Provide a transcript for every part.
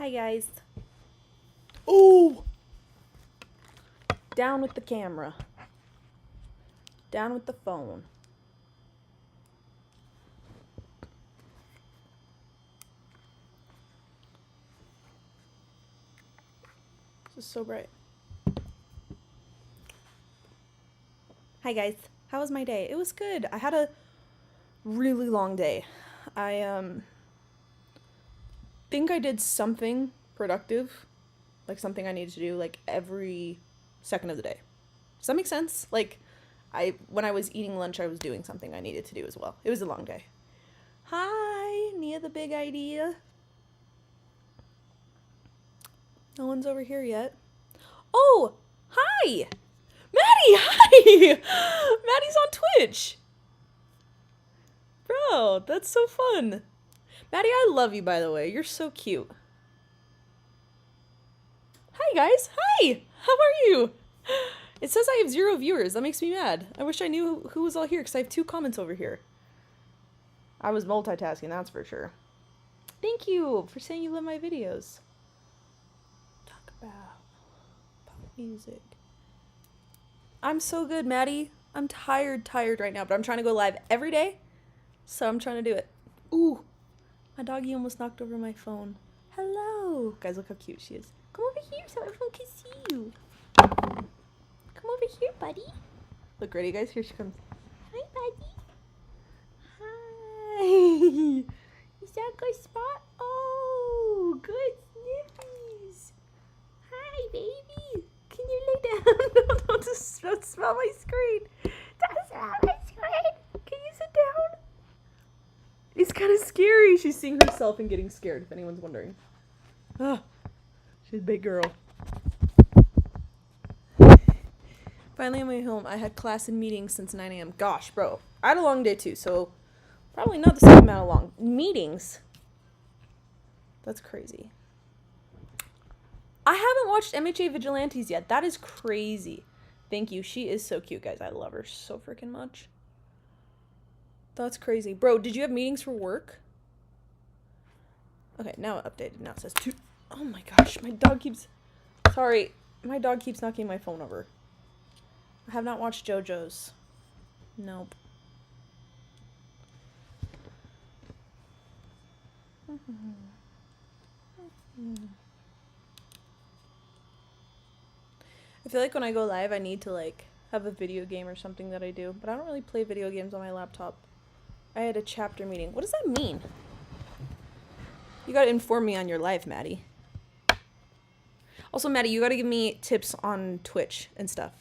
Hi guys. Oh! Down with the camera. Down with the phone. This is so bright. Hi guys. How was my day? It was good. I had a really long day. I think I did something productive, like something I needed to do like every second of the day. Does that make sense? Like when I was eating lunch, I was doing something I needed to do as well. It was a long day. Hi, Nia the big idea. No one's over here yet. Oh, hi! Maddie, hi! Maddie's on Twitch. Bro, that's so fun. Maddie, I love you, by the way. You're so cute. Hi, guys. Hi! How are you? It says I have 0 viewers. That makes me mad. I wish I knew who was all here, because I have 2 comments over here. I was multitasking, that's for sure. Thank you for saying you love my videos. Talk about pop music. I'm so good, Maddie. I'm tired right now, but I'm trying to go live every day, so I'm trying to do it. Ooh, my doggy almost knocked over my phone. Hello. Guys, look how cute she is. Come over here so everyone can see you. Come over here, buddy. Look, ready, guys? Here she comes. Hi, buddy. Hi. Is that a good spot? Oh, good sniffies. Hi, baby. Can you lay down? No, don't smell my screen. Don't smell my screen. Can you sit down? It's kind of scary. She's seeing herself and getting scared, if anyone's wondering. Oh, she's a big girl. Finally on my way home. I had class and meetings since 9 a.m. Gosh, bro. I had a long day too, so probably not the same amount of long meetings. That's crazy. I haven't watched MHA Vigilantes yet. That is crazy. Thank you. She is so cute, guys. I love her so freaking much. That's crazy. Bro, did you have meetings for work? Okay, now it updated. Now it says 2. Oh my gosh, my dog keeps... Sorry, my dog keeps knocking my phone over. I have not watched JoJo's. Nope. I feel like when I go live, I need to, like, have a video game or something that I do. But I don't really play video games on my laptop. I had a chapter meeting. What does that mean? You gotta inform me on your live, Maddie. Also, Maddie, you gotta give me tips on Twitch and stuff.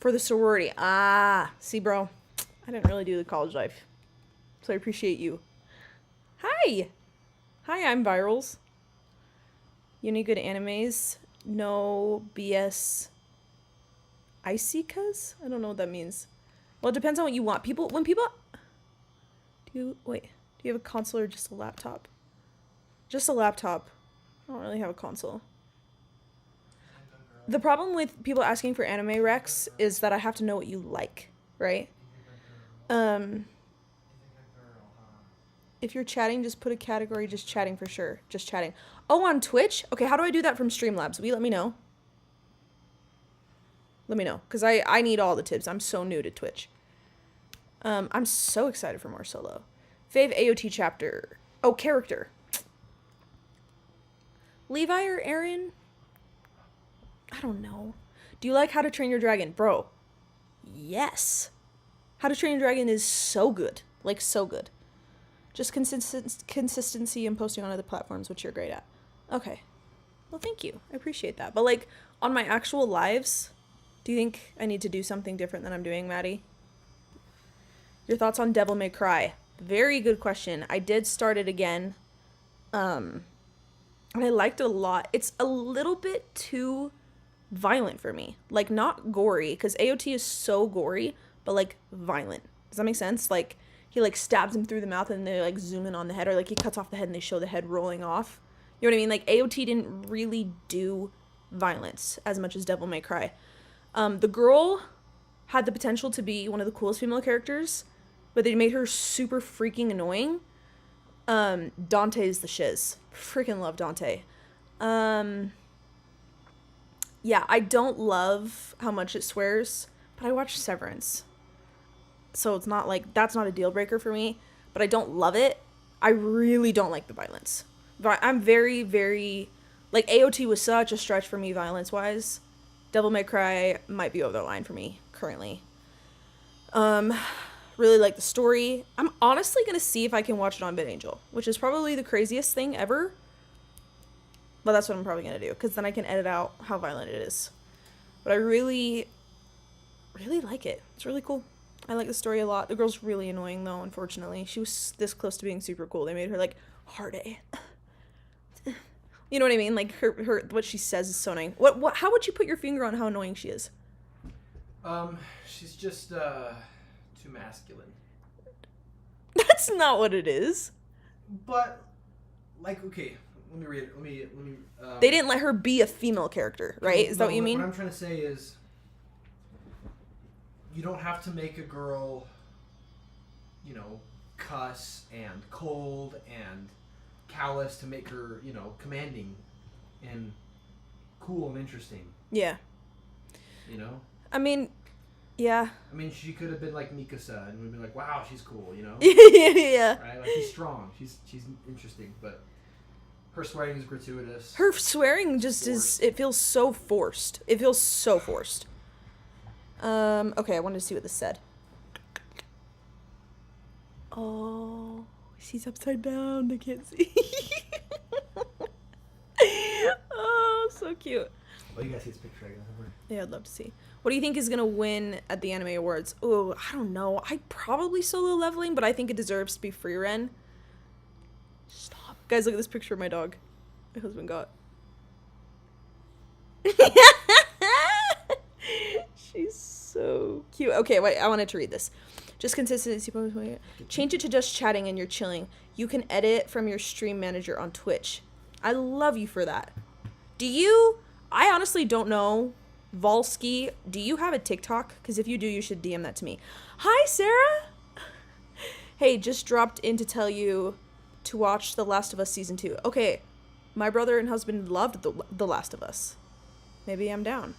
For the sorority. Ah, see, bro. I didn't really do the college life. So I appreciate you. Hi! Hi, I'm Virals. You any good animes? No BS Icicas? I don't know what that means. Well, it depends on what you want. When people... Do you have a console or just a laptop? Just a laptop. I don't really have a console. The problem with people asking for anime recs is that I have to know what you like, right? If you're chatting, just put a category, just chatting for sure. Just chatting. Oh, on Twitch? Okay, how do I do that from Streamlabs? Will you let me know? Let me know, because I need all the tips. I'm so new to Twitch. I'm so excited for more solo. Fave AOT chapter. Oh, character. Levi or Aaron? I don't know. Do you like How to Train Your Dragon? Bro, yes. How to Train Your Dragon is so good. Like, so good. Just consistency and posting on other platforms, which you're great at. Okay. Well, thank you. I appreciate that. But, like, on my actual lives, do you think I need to do something different than I'm doing, Maddie? Your thoughts on Devil May Cry? Very good question. I did start it again. And I liked it a lot. It's a little bit too violent for me. Like, not gory, because AOT is so gory, but, like, violent. Does that make sense? Like, he, like, stabs him through the mouth and they, like, zoom in on the head, or, like, he cuts off the head and they show the head rolling off. You know what I mean? Like, AOT didn't really do violence as much as Devil May Cry. The girl had the potential to be one of the coolest female characters, but they made her super freaking annoying. Dante is the shiz. Freaking love Dante. Yeah, I don't love how much it swears, but I watched Severance. So it's not like, that's not a deal breaker for me, but I don't love it. I really don't like the violence. But I'm very, very, like, AOT was such a stretch for me violence-wise. Devil May Cry might be over the line for me currently. Really like the story. I'm honestly gonna see if I can watch it on VidAngel, which is probably the craziest thing ever. But that's what I'm probably gonna do, because then I can edit out how violent it is. But I really, really like it. It's really cool. I like the story a lot. The girl's really annoying though, unfortunately. She was this close to being super cool. They made her like hard A. You know what I mean? Like her what she says is so annoying. What how would you put your finger on how annoying she is? She's just too masculine. That's not what it is. But like, okay, let me read it. Let me they didn't let her be a female character, right? Is that what you mean? What I'm trying to say is you don't have to make a girl, you know, cuss and cold and callous to make her, you know, commanding and cool and interesting. Yeah. You know? I mean, yeah. I mean, she could have been like Mikasa and we'd be like, wow, she's cool, you know? Yeah. Right? Like, she's strong. She's interesting, but her swearing is gratuitous. Her swearing just is, it feels so forced. It feels so forced. Okay, I wanted to see what this said. Oh, she's upside down. I can't see. Oh, so cute. Well, you guys see this picture, I guess. Yeah, I'd love to see. What do you think is gonna win at the Anime Awards? Oh, I don't know. I'd probably Solo Leveling, but I think it deserves to be Frieren. Stop. Guys, look at this picture of my dog. My husband got. She's so cute. Okay, wait, I wanted to read this. Just consistency. Change it to just chatting and you're chilling. You can edit from your stream manager on Twitch. I love you for that. Do you... I honestly don't know. Volsky, do you have a TikTok? Because if you do, you should DM that to me. Hi, Sarah! Hey, just dropped in to tell you to watch The Last of Us Season 2. Okay, my brother and husband loved The Last of Us. Maybe I'm down.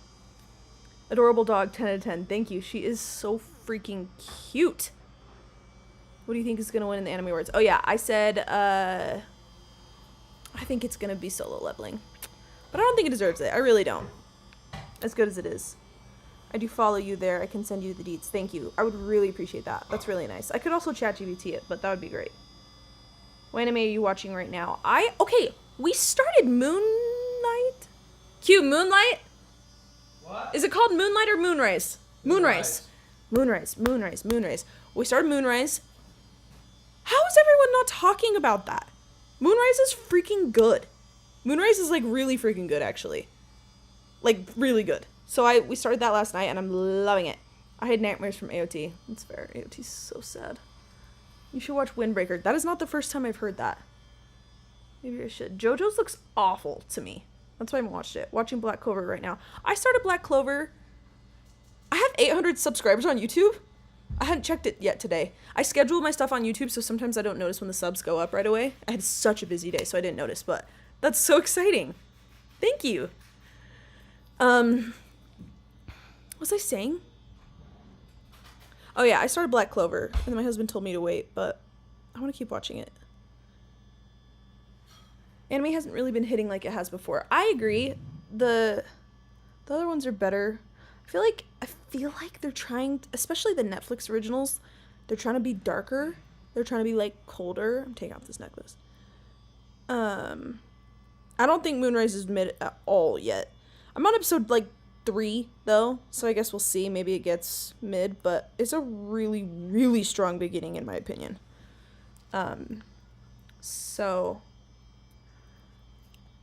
Adorable dog, 10 out of 10. Thank you. She is so freaking cute. What do you think is going to win in the Anime Awards? Oh, yeah. I said, I think it's going to be Solo Leveling. But I don't think it deserves it. I really don't. As good as it is. I do follow you there. I can send you the deets. Thank you. I would really appreciate that. That's really nice. I could also ChatGPT it, but that would be great. What anime are you watching right now? Okay. We started Moonlight. Q, Moonlight? What? Is it called Moonlight or Moonrise? Moonrise. Moonrise. We started Moonrise. How is everyone not talking about that? Moonrise is freaking good. Moonrise is like really freaking good, actually. Like really good. So we started that last night and I'm loving it. I had nightmares from AOT. It's fair. AOT's so sad. You should watch Windbreaker. That is not the first time I've heard that. Maybe I should. JoJo's looks awful to me. That's why I haven't watched it. Watching Black Clover right now. I started Black Clover. I have 800 subscribers on YouTube. I hadn't checked it yet today. I schedule my stuff on YouTube, so sometimes I don't notice when the subs go up right away. I had such a busy day, so I didn't notice, but that's so exciting. Thank you. What was I saying? Oh yeah, I started Black Clover, and then my husband told me to wait, but I want to keep watching it. Anime hasn't really been hitting like it has before. I agree. The other ones are better. I feel like they're trying, especially the Netflix originals, they're trying to be darker. They're trying to be like colder. I'm taking off this necklace. I don't think Moonrise is mid at all yet. I'm on episode like 3 though, so I guess we'll see. Maybe it gets mid, but it's a really, really strong beginning in my opinion. So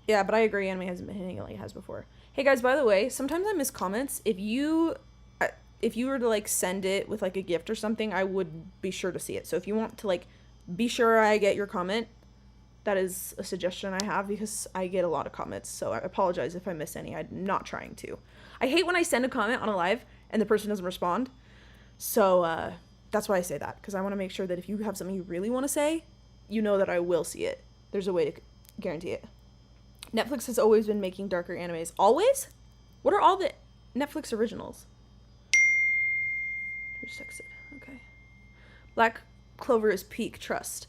yeah, but I agree. Anime hasn't been hitting it like it has before. Hey guys, by the way, sometimes I miss comments. If you were to like send it with like a gift or something, I would be sure to see it. So if you want to like be sure I get your comment, that is a suggestion I have because I get a lot of comments. So I apologize if I miss any. I'm not trying to. I hate when I send a comment on a live and the person doesn't respond. So that's why I say that, because I want to make sure that if you have something you really want to say, you know that I will see it. There's a way to guarantee it. Netflix has always been making darker animes. Always? What are all the Netflix originals? Who's texted? Okay. Black Clover is peak. Trust.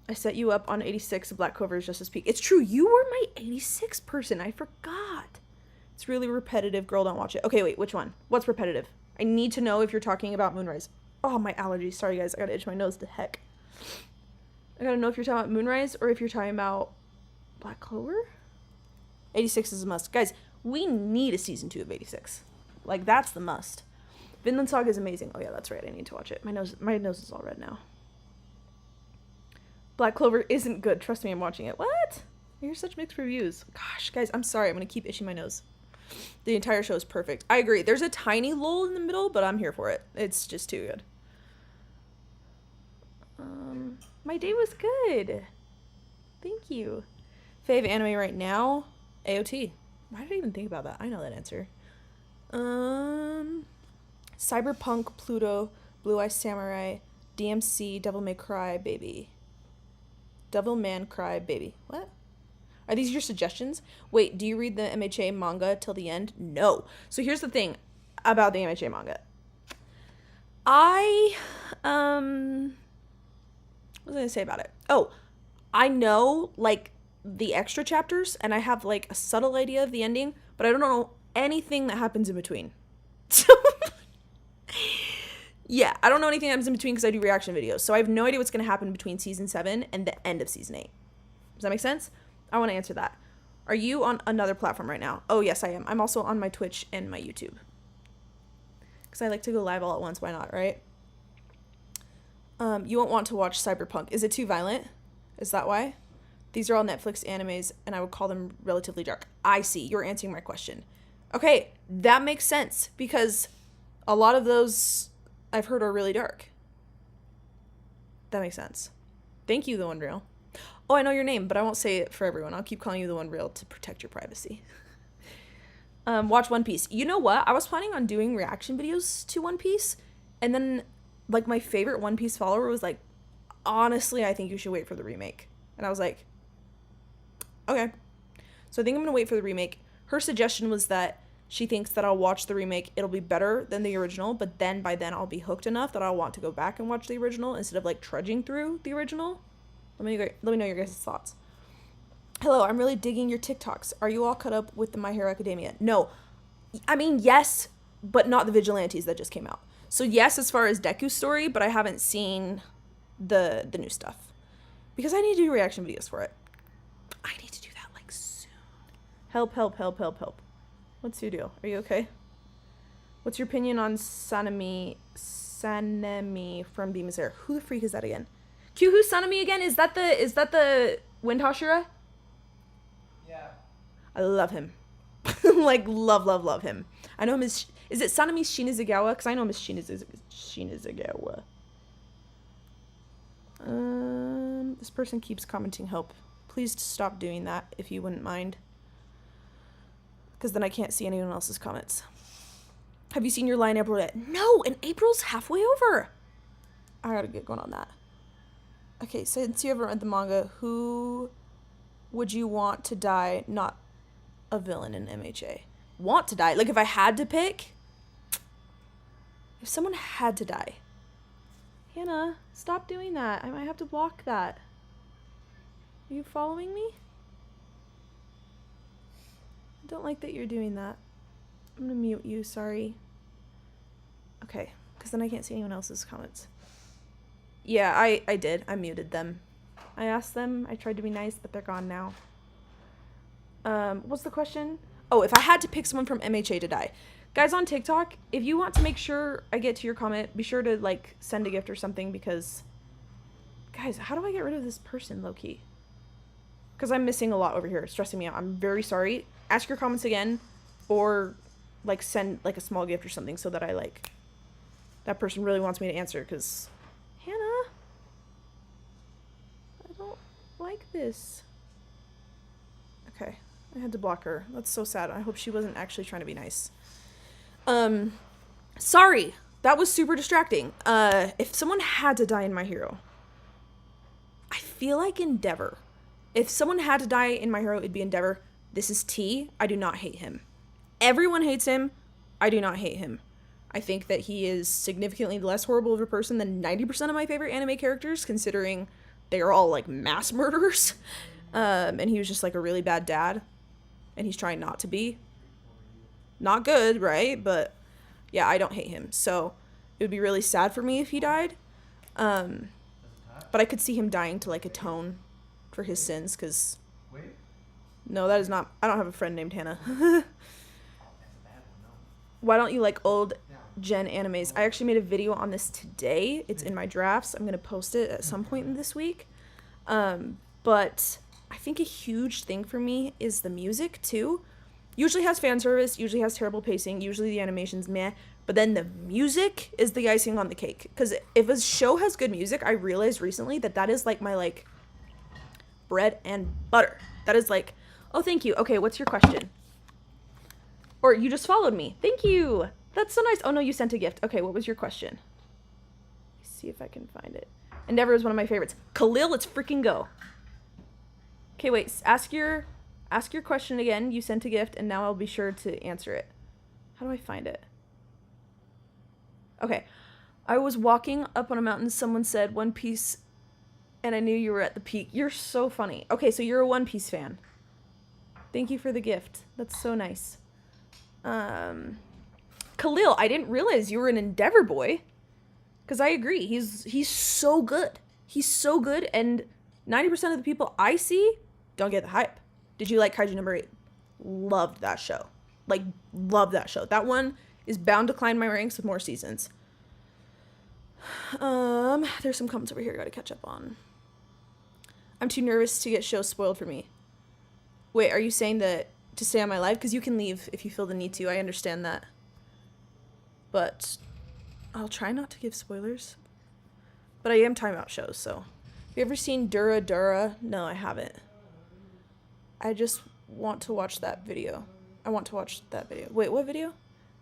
I set you up on 86. Black Clover is just as peak. It's true. You were my 86 person. I forgot. It's really repetitive. Girl, don't watch it. Okay, wait. Which one? What's repetitive? I need to know if you're talking about Moonrise. Oh, my allergies. Sorry, guys. I gotta itch my nose to heck. I gotta know if you're talking about Moonrise or if you're talking about Black Clover. 86 is a must. Guys, we need a season 2 of 86. Like, that's the must. Vinland Saga is amazing. Oh, yeah, that's right. I need to watch it. My nose is all red now. Black Clover isn't good. Trust me, I'm watching it. What? I hear such mixed reviews. Gosh, guys, I'm sorry. I'm going to keep itching my nose. The entire show is perfect. I agree. There's a tiny lull in the middle, but I'm here for it. It's just too good. My day was good. Thank you. Fave anime right now? AOT. Why did I even think about that? I know that answer. Cyberpunk, Pluto, Blue Eye Samurai, DMC, Devil May Cry, Baby. Devil Man Cry, Baby. What? Are these your suggestions? Wait, do you read the MHA manga till the end? No. So here's the thing about the MHA manga. What was I gonna say about it? Oh, I know, like, the extra chapters, and I have, like, a subtle idea of the ending, but I don't know anything that happens in between. So, yeah, I don't know anything that happens in between because I do reaction videos. So I have no idea what's going to happen between season 7 and the end of season 8. Does that make sense? I want to answer that. Are you on another platform right now? Oh, yes, I am. I'm also on my Twitch and my YouTube. Because I like to go live all at once. Why not, right? You won't want to watch Cyberpunk. Is it too violent? Is that why? These are all Netflix animes, and I would call them relatively dark. I see. You're answering my question. Okay, that makes sense, because a lot of those I've heard are really dark. That makes sense. Thank you, The One Real. Oh, I know your name, but I won't say it for everyone. I'll keep calling you The One Real to protect your privacy. Watch One Piece. You know what? I was planning on doing reaction videos to One Piece, and then, like, my favorite One Piece follower was like, honestly, I think you should wait for the remake. And I was like, okay. So I think I'm going to wait for the remake. Her suggestion was that she thinks that I'll watch the remake. It'll be better than the original, but then by then I'll be hooked enough that I'll want to go back and watch the original instead of, like, trudging through the original. Let me know your guys' thoughts. Hello, I'm really digging your TikToks. Are you all caught up with the My Hero Academia? No. I mean, yes, but not the Vigilantes that just came out. So yes, as far as Deku's story, but I haven't seen the new stuff. Because I need to do reaction videos for it. I need to do that, like, soon. Help. What's your deal? Are you okay? What's your opinion on Sanemi from Demon Slayer? Who the freak is that again? Q, who's Sanemi again? Is that the Wind Hashira? Yeah. I love him. Like, love him. I know him as... Is it Sanemi Shinazugawa? Because I know him as Shinazugawa. This person keeps commenting help. Please stop doing that if you wouldn't mind. Because then I can't see anyone else's comments. Have you seen your line April yet? No, and April's halfway over. I gotta get going on that. Okay, since you haven't read the manga, who would you want to die, not a villain in MHA? Want to die? Like, if I had to pick? If someone had to die. Hannah, stop doing that. I might have to block that. Are you following me? I don't like that you're doing that. I'm gonna mute you, sorry. Okay, because then I can't see anyone else's comments. Yeah, I did. I muted them. I asked them. I tried to be nice, but they're gone now. What's the question? Oh, if I had to pick someone from MHA to die. Guys on TikTok, if you want to make sure I get to your comment, be sure to, like, send a gift or something, because... Guys, how do I get rid of this person, low-key? Because I'm missing a lot over here. It's stressing me out. I'm very sorry. Ask your comments again, or, like, send, like, a small gift or something so that I, like... That person really wants me to answer, because... Hannah? I don't like this. Okay. I had to block her. That's so sad. I hope she wasn't actually trying to be nice. Sorry. That was super distracting. If someone had to die in My Hero, I feel like Endeavor. If someone had to die in My Hero, it'd be Endeavor. This is T. I do not hate him. Everyone hates him. I do not hate him. I think that he is significantly less horrible of a person than 90% of my favorite anime characters, considering they are all like mass murderers. And he was just like a really bad dad. And he's trying not to be. Not good, right? But yeah, I don't hate him. So it would be really sad for me if he died. But I could see him dying to like atone for his sins, because no, that is not, I don't have a friend named Hannah. Why don't you like old gen animes? I actually made a video on this today. It's in my drafts. I'm going to post it at some point in this week. But I think a huge thing for me is the music too. Usually has fan service, usually has terrible pacing, usually the animation's meh, but then the music is the icing on the cake. Because if a show has good music, I realized recently that that is like my like bread and butter. That is like, oh, thank you. Okay, what's your question? Or you just followed me. Thank you. That's so nice. Oh no, you sent a gift. Okay, what was your question? Let's see if I can find it. Endeavor is one of my favorites. Khalil, let's freaking go. Okay, wait. Ask your question again. You sent a gift, and now I'll be sure to answer it. How do I find it? Okay. I was walking up on a mountain. Someone said One Piece, and I knew you were at the peak. You're so funny. Okay, so you're a One Piece fan. Thank you for the gift. That's so nice. Khalil, I didn't realize you were an Endeavor boy. Because I agree. He's so good. He's so good, and 90% of the people I see don't get the hype. Did you like Kaiju number 8? Loved that show. Like, loved that show. That one is bound to climb my ranks with more seasons. There's some comments over here I gotta catch up on. I'm too nervous to get shows spoiled for me. Wait, are you saying that to stay on my live? Because you can leave if you feel the need to. I understand that. But I'll try not to give spoilers. But I am talking about shows, so. Have you ever seen Dura Dura? No, I haven't. I just want to watch that video. I want to watch that video. Wait, what video?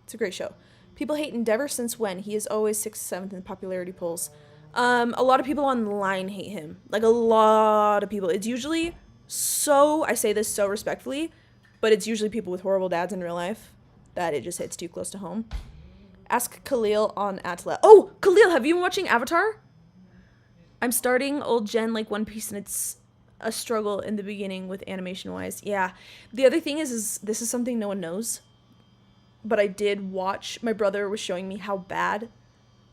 It's a great show. People hate Endeavor since when? He is always 6th, 7th in popularity polls. A lot of people online hate him. Like, a lot of people. It's usually so, I say this so respectfully, but it's usually people with horrible dads in real life that it just hits too close to home. Ask Khalil on Attila. Oh, Khalil, have you been watching Avatar? I'm starting old gen like One Piece, and it's a struggle in the beginning with animation-wise. Yeah. The other thing is this is something no one knows, but I did watch, my brother was showing me how bad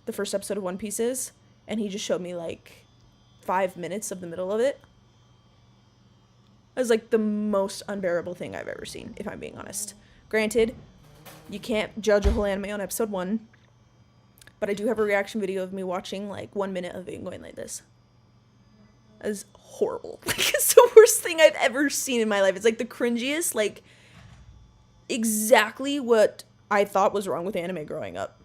the first episode of One Piece is, and he just showed me like 5 minutes of the middle of it. It was like the most unbearable thing I've ever seen, if I'm being honest. Granted, you can't judge a whole anime on episode 1, but I do have a reaction video of me watching like 1 minute of it and going like this. That is horrible. Like, it's the worst thing I've ever seen in my life. It's like the cringiest, like exactly what I thought was wrong with anime growing up.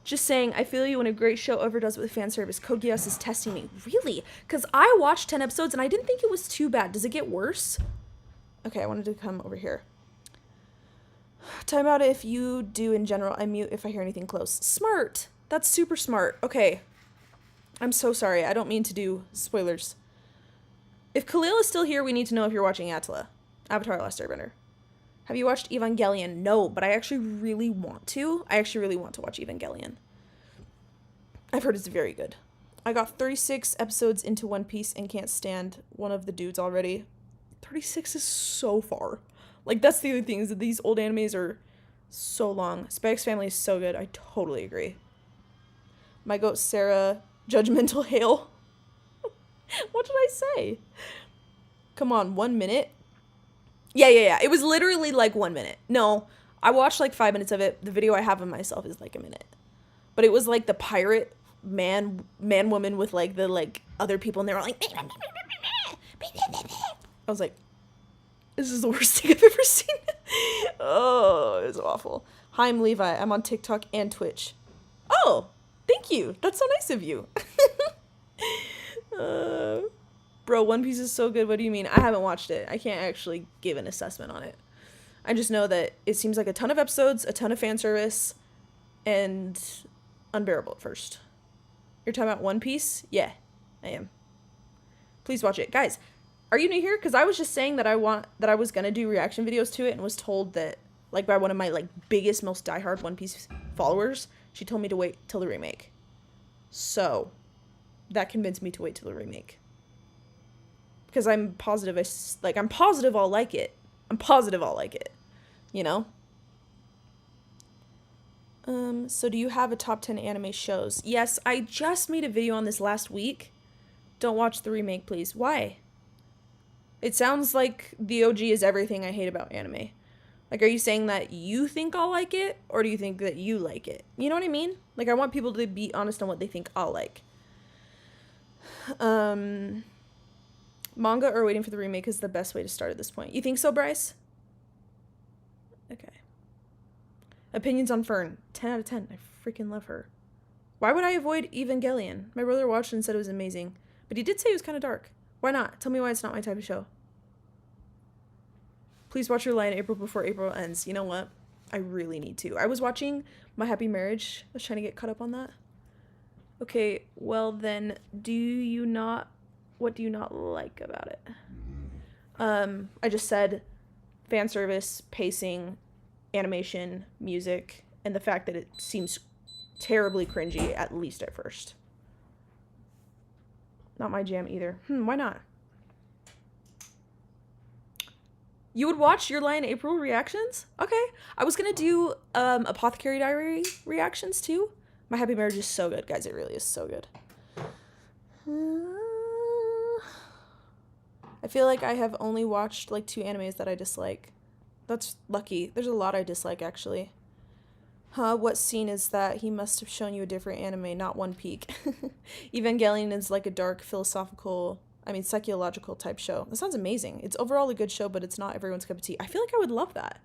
Just saying, I feel you when a great show overdoes it with fan service. Code Geass is testing me. Really? Because I watched 10 episodes and I didn't think it was too bad. Does it get worse? Okay, I wanted to come over here. Time out if you do in general. I mute if I hear anything close. Smart. That's super smart. Okay. I'm so sorry. I don't mean to do spoilers. If Khalil is still here, we need to know if you're watching Attila. Avatar: Last Airbender. Have you watched Evangelion? No, but I actually really want to. I actually really want to watch Evangelion. I've heard it's very good. I got 36 episodes into One Piece and can't stand one of the dudes already. 36 is so far. Like, that's the other thing, is that these old animes are so long. Spy X Family is so good. I totally agree. My goat Sarah, judgmental hail. What did I say? Come on, 1 minute? Yeah. It was literally like 1 minute. No, I watched like 5 minutes of it. The video I have of myself is like a minute. But it was like the pirate man-woman with like the like other people, and they were like, I was like, this is the worst thing I've ever seen. Oh, it was awful. Hi, I'm Levi. I'm on TikTok and Twitch. Oh, thank you. That's so nice of you. Bro, One Piece is so good. What do you mean? I haven't watched it. I can't actually give an assessment on it. I just know that it seems like a ton of episodes, a ton of fan service, and unbearable at first. You're talking about One Piece? Yeah. I am. Please watch it. Guys, are you new here? Because I was just saying that I was gonna do reaction videos to it and was told that, like, by one of my, like, biggest, most diehard One Piece followers, she told me to wait till the remake. So, that convinced me to wait till the remake. Because I'm positive I'm positive I'll like it. I'm positive I'll like it. You know? So do you have a top 10 anime shows? Yes, I just made a video on this last week. Don't watch the remake, please. Why? It sounds like the OG is everything I hate about anime. Like, are you saying that you think I'll like it, or do you think that you like it? You know what I mean? Like, I want people to be honest on what they think I'll like. Manga or waiting for the remake is the best way to start at this point. You think so, Bryce? Okay. Opinions on Fern. 10 out of 10. I freaking love her. Why would I avoid Evangelion? My brother watched it and said it was amazing. But he did say it was kind of dark. Why not? Tell me why it's not my type of show. Please watch Your Lie in April before April ends. You know what? I really need to. I was watching My Happy Marriage. I was trying to get caught up on that. Okay, well then, what do you not like about it? I just said fan service, pacing, animation, music, and the fact that it seems terribly cringy, at least at first. Not my jam either. Why not? You would watch Your Lie in April reactions? Okay. I was gonna do Apothecary Diary reactions too. My Happy Marriage is so good, guys. It really is so good. I feel like I have only watched like 2 animes that I dislike. That's lucky. There's a lot I dislike, actually. What scene is that? He must have shown you a different anime, not One Piece. Evangelion is like a dark, psychological type show. That sounds amazing. It's overall a good show, but it's not everyone's cup of tea. I feel like I would love that.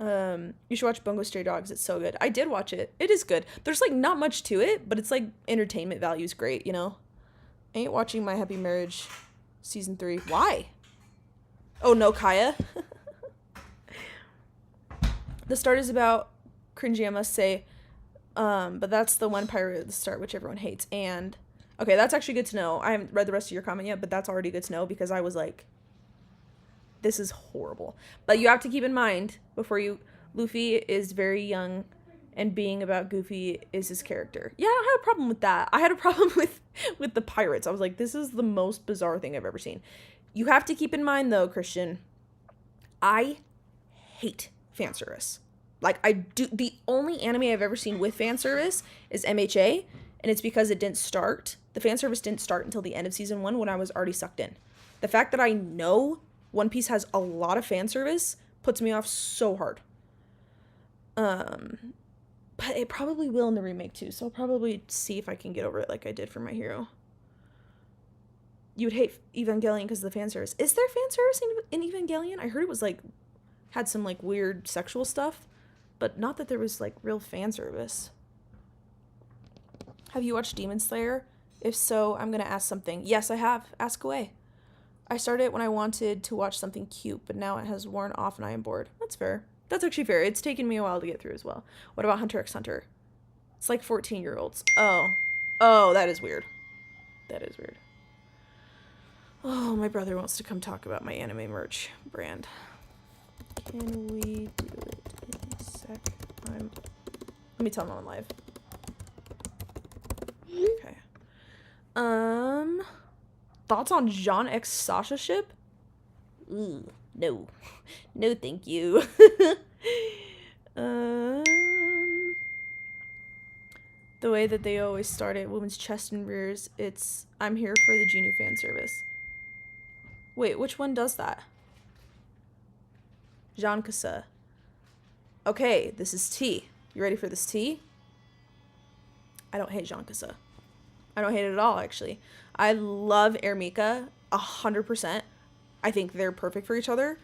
You should watch Bungo Stray Dogs. It's so good. I did watch it. It is good. There's like not much to it, but it's like entertainment value is great, you know? I ain't watching My Happy Marriage season 3. Why? Oh no, Kaya. The start is about cringy, I must say. But that's the one pirate at the start, which everyone hates. And okay, that's actually good to know. I haven't read the rest of your comment yet, but that's already good to know because I was like, this is horrible. But you have to keep in mind Luffy is very young, and being about Goofy is his character. Yeah, I don't have a problem with that. I had a problem with the pirates. I was like, this is the most bizarre thing I've ever seen. You have to keep in mind though, Christian, I hate fan service. Like, I do. The only anime I've ever seen with fan service is MHA, and it's because it didn't start. The fan service didn't start until the end of season 1 when I was already sucked in. The fact that I know One Piece has a lot of fan service puts me off so hard. But it probably will in the remake too, so I'll probably see if I can get over it like I did for My Hero. You would hate Evangelion because of the fan service. Is there fan service in Evangelion? I heard it was like had some like weird sexual stuff, but not that there was like real fan service. Have you watched Demon Slayer? If so, I'm gonna ask something. Yes, I have. Ask away. I started it when I wanted to watch something cute, but now it has worn off and I am bored. That's fair. That's actually fair. It's taken me a while to get through as well. What about Hunter x Hunter? It's like 14-year-olds. Oh, that is weird. That is weird. Oh, my brother wants to come talk about my anime merch brand. Can we do it in a sec? Let me tell him I'm on live. Okay. Thoughts on Jean X Sasha ship? Ooh, no. No, thank you. The way that they always start it, women's chest and rears, it's, I'm here for the Genu fan service. Wait, which one does that? Jean Kassa. Okay, this is tea. You ready for this tea? I don't hate Jean Kassa. I don't hate it at all, actually. I love Ermika 100%. I think they're perfect for each other,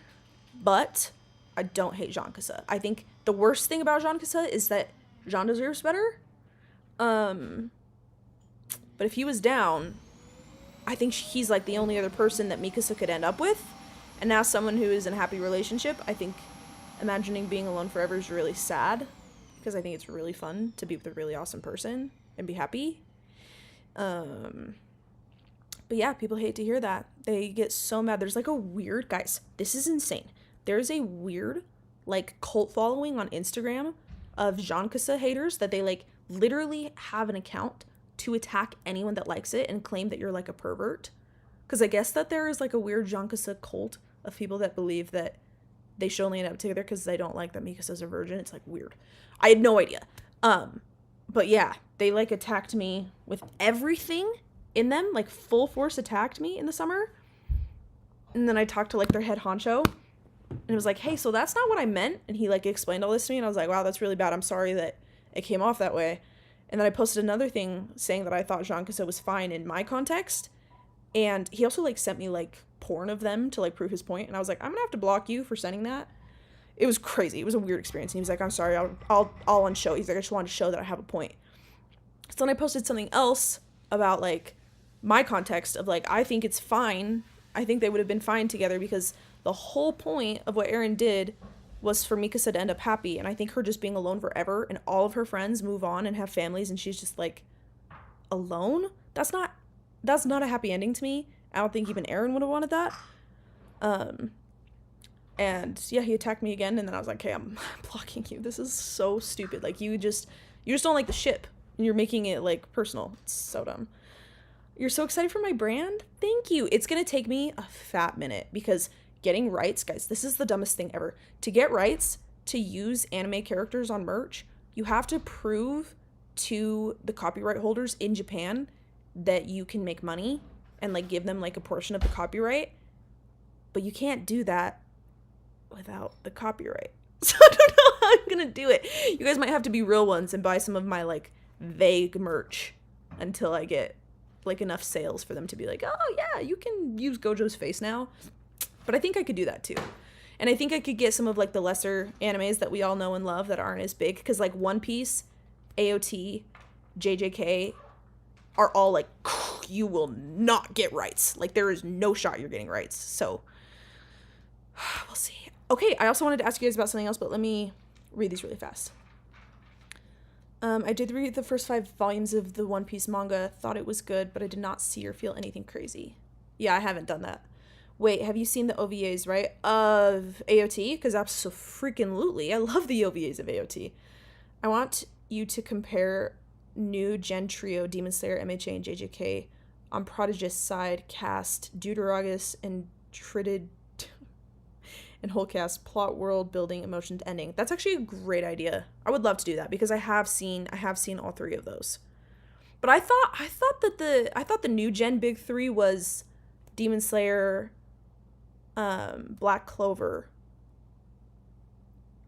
but I don't hate Jean Kassa. I think the worst thing about Jean Kassa is that Jean deserves better. But if he was down, I think he's like the only other person that Mikasa could end up with. And now someone who is in a happy relationship, I think imagining being alone forever is really sad, because I think it's really fun to be with a really awesome person and be happy. Um, but yeah, people hate to hear that. They get so mad. There's like a weird, guys, this is insane. There's a weird, like, cult following on Instagram of Jean-Kassa haters that they, like, literally have an account to attack anyone that likes it and claim that you're, like, a pervert. Because I guess that there is, like, a weird Jean-Kassa cult of people that believe that they should only end up together because they don't like that Mikasa's a virgin. It's, like, weird. I had no idea. But yeah, they, like, attacked me with everything in them, like, full force attacked me in the summer. And then I talked to, like, their head honcho, and it was like, hey, so that's not what I meant. And he, like, explained all this to me, and I was like, wow, that's really bad. I'm sorry that it came off that way. And then I posted another thing saying that I thought Jean-Kassa was fine in my context. And he also, like, sent me, like, porn of them to, like, prove his point. And I was like, I'm gonna have to block you for sending that. It was crazy. It was a weird experience. And he was like, I'm sorry, I'll unshow. He's like, I just wanted to show that I have a point. So then I posted something else about, like, my context of, like, I think it's fine. I think they would have been fine together because the whole point of what Eren did was for Mikasa to end up happy. And I think her just being alone forever and all of her friends move on and have families and she's just, like, alone. That's not a happy ending to me. I don't think even Eren would have wanted that. And yeah, he attacked me again, and then I was like, okay, I'm blocking you. This is so stupid. Like, you just don't like the ship, and you're making it, like, personal. It's so dumb. You're so excited for my brand? Thank you. It's gonna take me a fat minute, because getting rights, guys, this is the dumbest thing ever. To get rights to use anime characters on merch, you have to prove to the copyright holders in Japan that you can make money and, like, give them, like, a portion of the copyright. But you can't do that without the copyright. So I don't know how I'm gonna do it. You guys might have to be real ones and buy some of my, like, vague merch until I get, like, enough sales for them to be like, oh yeah, you can use Gojo's face now. But I think I could do that too. And I think I could get some of, like, the lesser animes that we all know and love that aren't as big, because, like, One Piece, AOT, JJK are all like, you will not get rights. Like, there is no shot you're getting rights. So we'll see. Okay, I also wanted to ask you guys about something else, but let me read these really fast. I did read the first 5 volumes of the One Piece manga, thought it was good, but I did not see or feel anything crazy. Yeah, I haven't done that. Wait, have you seen the OVAs, right, of AOT? Because abso-freaking-lutely, I love the OVAs of AOT. I want you to compare new Gen Trio, Demon Slayer, MHA, and JJK on Prodigy's side cast, Deuteragus, and Tritid, and whole cast, plot, world building, emotion, ending. That's actually a great idea. I would love to do that because I have seen all 3 of those. But I thought the new Gen Big 3 was Demon Slayer, Black Clover,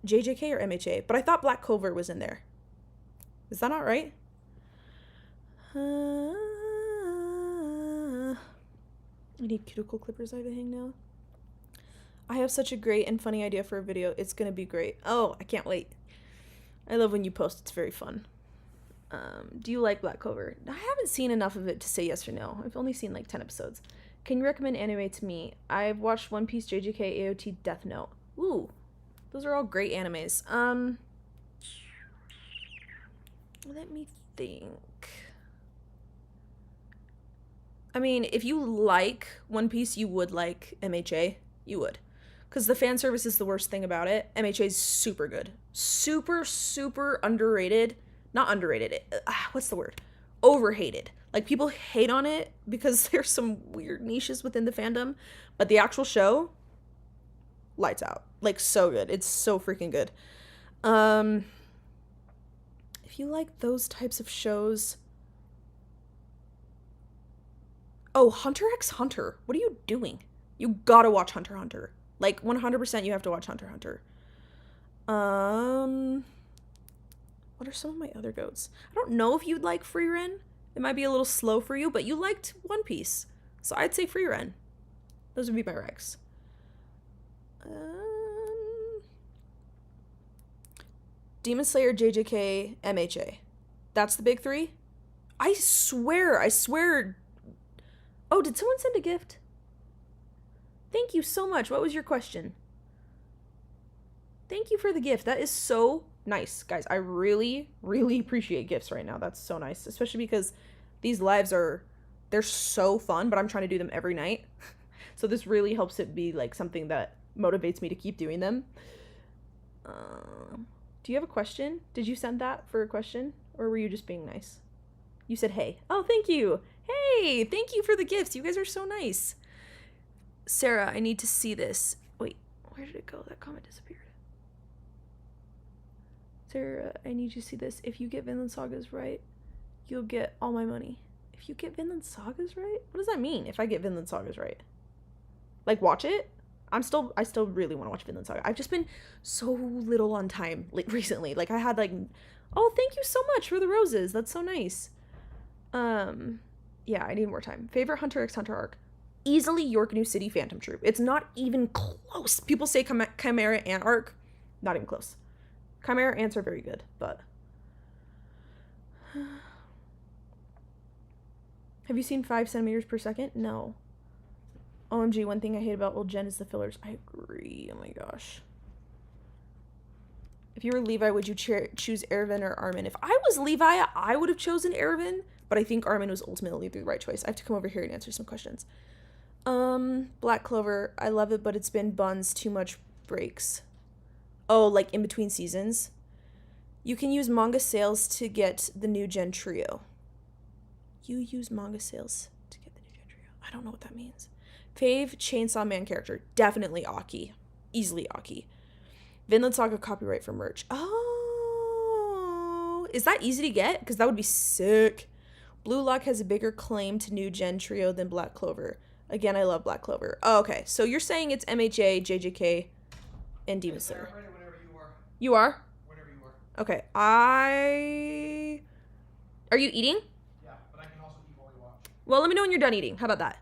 JJK or MHA. But I thought Black Clover was in there. Is that not right? I need cuticle clippers I have to hang now. I have such a great and funny idea for a video. It's gonna be great. Oh, I can't wait. I love when you post. It's very fun. Do you like Black Clover? I haven't seen enough of it to say yes or no. I've only seen like 10 episodes. Can you recommend anime to me? I've watched One Piece, JJK, AOT, Death Note. Ooh, those are all great animes. Let me think. I mean, if you like One Piece, you would like MHA. You would. Because the fan service is the worst thing about it. MHA is super good. Super, super underrated. Not underrated. What's the word? Overhated. Like, people hate on it because there's some weird niches within the fandom. But the actual show, lights out. Like, so good. It's so freaking good. If you like those types of shows... Oh, Hunter x Hunter. What are you doing? You gotta watch Hunter x Hunter. Like, 100% you have to watch Hunter x Hunter. What are some of my other goats? I don't know if you'd like Frieren. It might be a little slow for you, but you liked One Piece. So I'd say Frieren. Those would be my recs. Demon Slayer, JJK, MHA. That's the big 3? I swear. Oh, did someone send a gift? Thank you so much. What was your question? Thank you for the gift. That is so nice, guys. I really, really appreciate gifts right now. That's so nice, especially because These lives they're so fun, but I'm trying to do them every night. So this really helps it be like something that motivates me to keep doing them. Do you have a question? Did you send that for a question? Or were you just being nice? You said, hey. Oh, thank you. Hey, thank you for the gifts. You guys are so nice. Sarah, I need to see this. Wait, where did it go? That comment disappeared. Sarah, I need you to see this. If you get Vinland Sagas right, you'll get all my money. If you get Vinland Sagas right? What does that mean, if I get Vinland Sagas right? Like, watch it? I still really want to watch Vinland Saga. I've just been so little on time recently. Like, I had, like, oh, thank you so much for the roses. That's so nice. Yeah, I need more time. Favorite Hunter x Hunter arc? Easily York New City Phantom Troop. It's not even close. People say Chimera Ant arc. Not even close. Chimera Ants are very good, but... Have you seen 5 centimeters per second? No. OMG, one thing I hate about Old Gen is the fillers. I agree. Oh my gosh. If you were Levi, would you choose Erwin or Armin? If I was Levi, I would have chosen Erwin, but I think Armin was ultimately the right choice. I have to come over here and answer some questions. Black Clover. I love it, but it's been buns, too much breaks. Oh, like in between seasons? You can use manga sales to get the new Gen trio. You use manga sales to get the new Gen trio. I don't know what that means. Fave Chainsaw Man character. Definitely Aki. Easily Aki. Vinland Saga copyright for merch. Oh. Is that easy to get? Because that would be sick. Blue Lock has a bigger claim to new Gen trio than Black Clover. Again, I love Black Clover. Oh, okay. So you're saying it's MHA, JJK, and Demon Slayer. You are? Whenever you are. Okay. Are you eating? Yeah, but I can also eat while you watch. Well, let me know when you're done eating. How about that?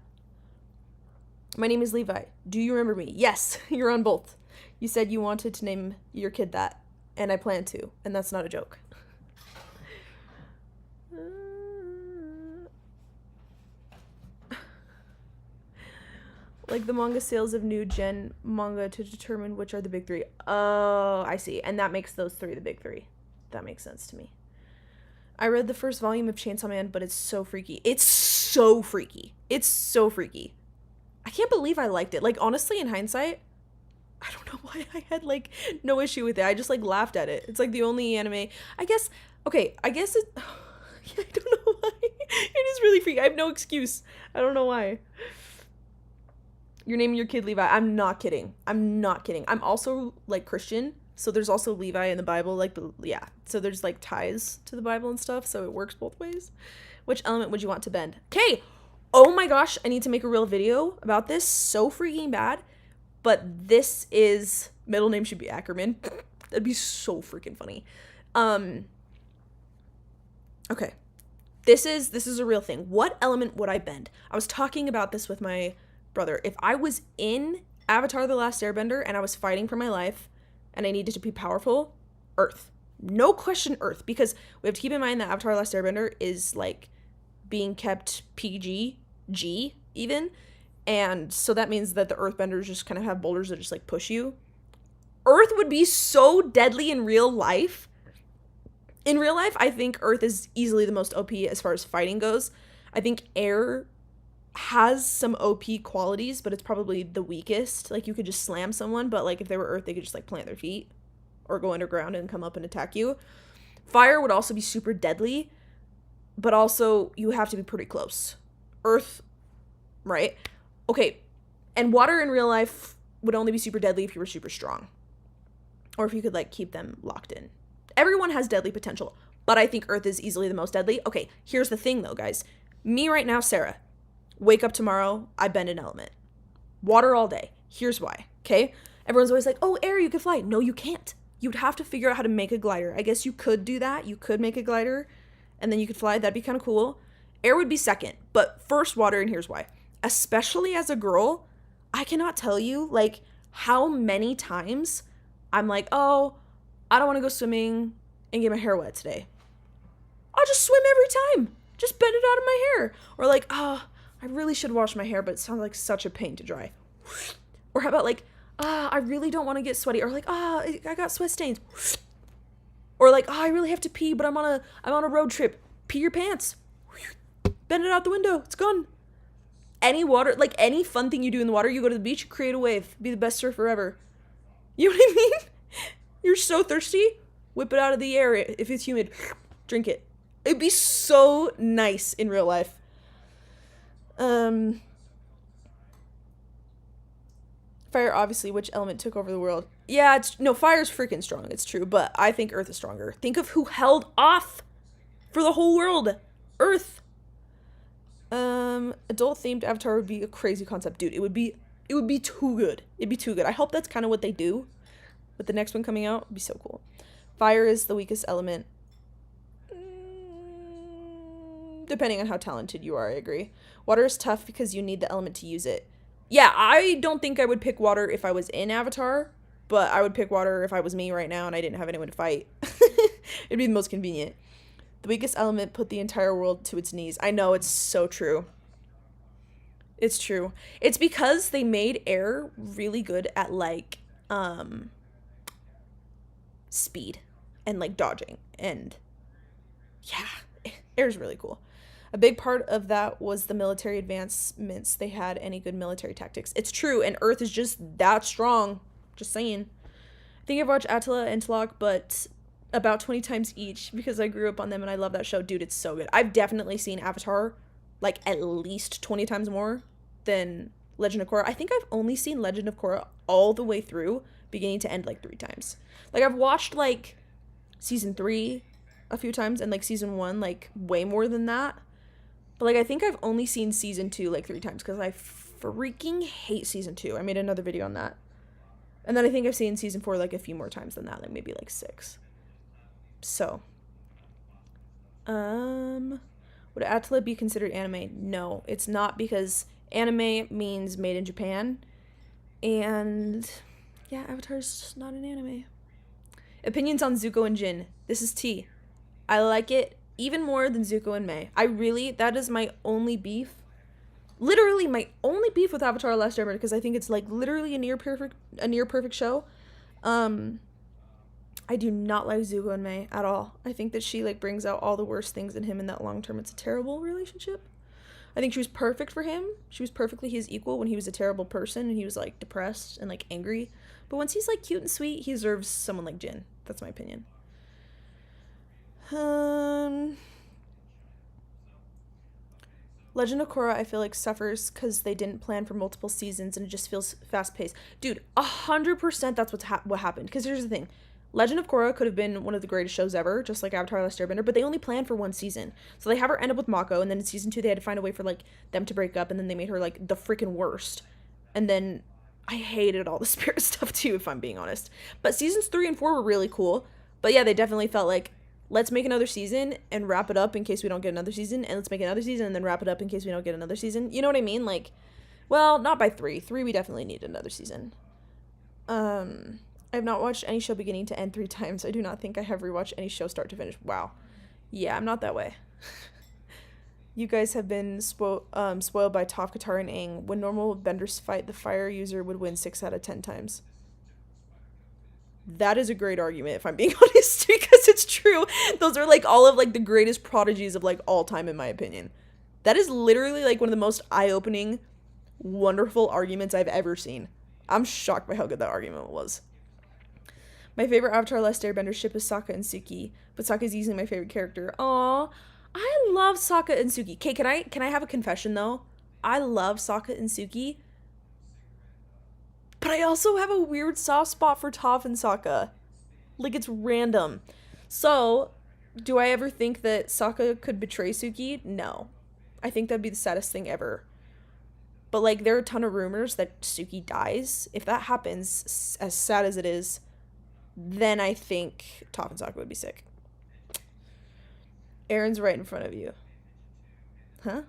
My name is Levi. Do you remember me? Yes, you're on both. You said you wanted to name your kid that, and I plan to, and that's not a joke. Like the manga sales of new gen manga to determine which are the big 3. Oh, I see. And that makes those 3 the big 3. That makes sense to me. I read the first volume of Chainsaw Man, but it's so freaky. It's so freaky. It's so freaky. I can't believe I liked it. Like, honestly, in hindsight, I don't know why I had, like, no issue with it. I just, like, laughed at it. It's, like, the only anime. I guess it... I don't know why. It is really freaky. I have no excuse. I don't know why. You're naming your kid Levi. I'm not kidding. I'm also, like, Christian, so there's also Levi in the Bible, like, yeah. So there's, like, ties to the Bible and stuff, so it works both ways. Which element would you want to bend? Okay! Oh my gosh, I need to make a real video about this. So freaking bad. But this is... Middle name should be Ackerman. That'd be so freaking funny. Okay. This is a real thing. What element would I bend? I was talking about this with my brother. If I was in Avatar The Last Airbender and I was fighting for my life and I needed to be powerful, Earth. No question Earth. Because we have to keep in mind that Avatar The Last Airbender is, like, being kept PG, G, even. And so that means that the Earthbenders just kind of have boulders that just, like, push you. Earth would be so deadly in real life. In real life, I think Earth is easily the most OP as far as fighting goes. I think Air has some OP qualities, but it's probably the weakest. Like, you could just slam someone, but, like, if they were Earth, they could just, like, plant their feet or go underground and come up and attack you. Fire would also be super deadly, but also you have to be pretty close. Earth, right? Okay, and water in real life would only be super deadly if you were super strong. Or if you could, like, keep them locked in. Everyone has deadly potential, but I think Earth is easily the most deadly. Okay, here's the thing, though, guys. Me right now, Sarah. Wake up tomorrow, I bend an element. Water all day. Here's why, okay? Everyone's always like, oh, air, you could fly. No, you can't. You'd have to figure out how to make a glider. I guess you could do that. You could make a glider, and then you could fly. That'd be kind of cool. Air would be second, but first water, and here's why. Especially as a girl, I cannot tell you, like, how many times I'm like, oh, I don't want to go swimming and get my hair wet today. I'll just swim every time. Just bend it out of my hair. Or like, oh, I really should wash my hair, but it sounds like such a pain to dry. Or how about like, I really don't want to get sweaty. Or like, I got sweat stains. Or like, I really have to pee, but I'm on a road trip. Pee your pants. bend it out the window. It's gone. Any water, like any fun thing you do in the water, you go to the beach, create a wave, be the best surfer ever. You know what I mean? You're so thirsty, whip it out of the air. If it's humid, drink it. It'd be so nice in real life. Fire, obviously, which element took over the world? Yeah, fire's freaking strong, it's true, but I think Earth is stronger. Think of who held off for the whole world. Earth. Adult-themed Avatar would be a crazy concept, dude. It would be too good. It'd be too good. I hope that's kind of what they do with the next one coming out. It'd be so cool. Fire is the weakest element. Depending on how talented you are, I agree. Water is tough because you need the element to use it. Yeah, I don't think I would pick water if I was in Avatar, but I would pick water if I was me right now and I didn't have anyone to fight. It'd be the most convenient. The weakest element put the entire world to its knees. I know, it's so true. It's true. It's because they made air really good at, like, speed and, like, dodging. And, yeah, air's really cool. A big part of that was the military advancements. They had any good military tactics. It's true, and Earth is just that strong. Just saying. I think I've watched Attila and Tlaloc, but about 20 times each because I grew up on them and I love that show. Dude, it's so good. I've definitely seen Avatar like at least 20 times more than Legend of Korra. I think I've only seen Legend of Korra all the way through, beginning to end, like 3 times. Like I've watched like season 3 a few times and like season 1 like way more than that. But like I think I've only seen season 2 like 3 times because I freaking hate season 2. I made another video on that. And then I think I've seen season 4 like a few more times than that, like maybe like 6. So, would Attila be considered anime? No, it's not, because anime means made in Japan, and yeah, Avatar's just not an anime. Opinions on Zuko and Jin. This is T. I like it even more than Zuko and Mai. That is my only beef. Literally my only beef with Avatar: The Last Airbender, because I think it's like literally a near perfect show. I do not like Zuko and Mai at all. I think that she like brings out all the worst things in him in that long term. It's a terrible relationship. I think she was perfect for him. She was perfectly his equal when he was a terrible person and he was like depressed and like angry. But once he's like cute and sweet, he deserves someone like Jin. That's my opinion. Legend of Korra, I feel like suffers because they didn't plan for multiple seasons and it just feels fast paced. Dude, 100% that's what happened. Because here's the thing. Legend of Korra could have been one of the greatest shows ever, just like Avatar: The Last Airbender, but they only planned for 1 season. So they have her end up with Mako, and then in season 2 they had to find a way for like them to break up, and then they made her like the freaking worst. And then I hated all the spirit stuff too, if I'm being honest. But seasons 3 and 4 were really cool. But yeah, they definitely felt like, let's make another season and wrap it up in case we don't get another season, and let's make another season and then wrap it up in case we don't get another season. You know what I mean? Like, well, not by 3. 3 we definitely need another season. I have not watched any show beginning to end 3 times. I do not think I have rewatched any show start to finish. Wow. Yeah, I'm not that way. You guys have been spoiled by Toph, Katara, and Aang. When normal benders fight, the fire user would win 6 out of 10 times. That is a great argument, if I'm being honest, because it's true. Those are like all of like the greatest prodigies of like all time, in my opinion. That is literally like one of the most eye-opening, wonderful arguments I've ever seen. I'm shocked by how good that argument was. My favorite Avatar: Last Airbender ship is Sokka and Suki, but Sokka is easily my favorite character. Aw, I love Sokka and Suki. Okay, can I have a confession though? I love Sokka and Suki, but I also have a weird soft spot for Toph and Sokka. Like, it's random. So, do I ever think that Sokka could betray Suki? No. I think that'd be the saddest thing ever. But like, there are a ton of rumors that Suki dies. If that happens, as sad as it is, then I think Toph and Sokka would be sick. Aaron's right in front of you. Huh?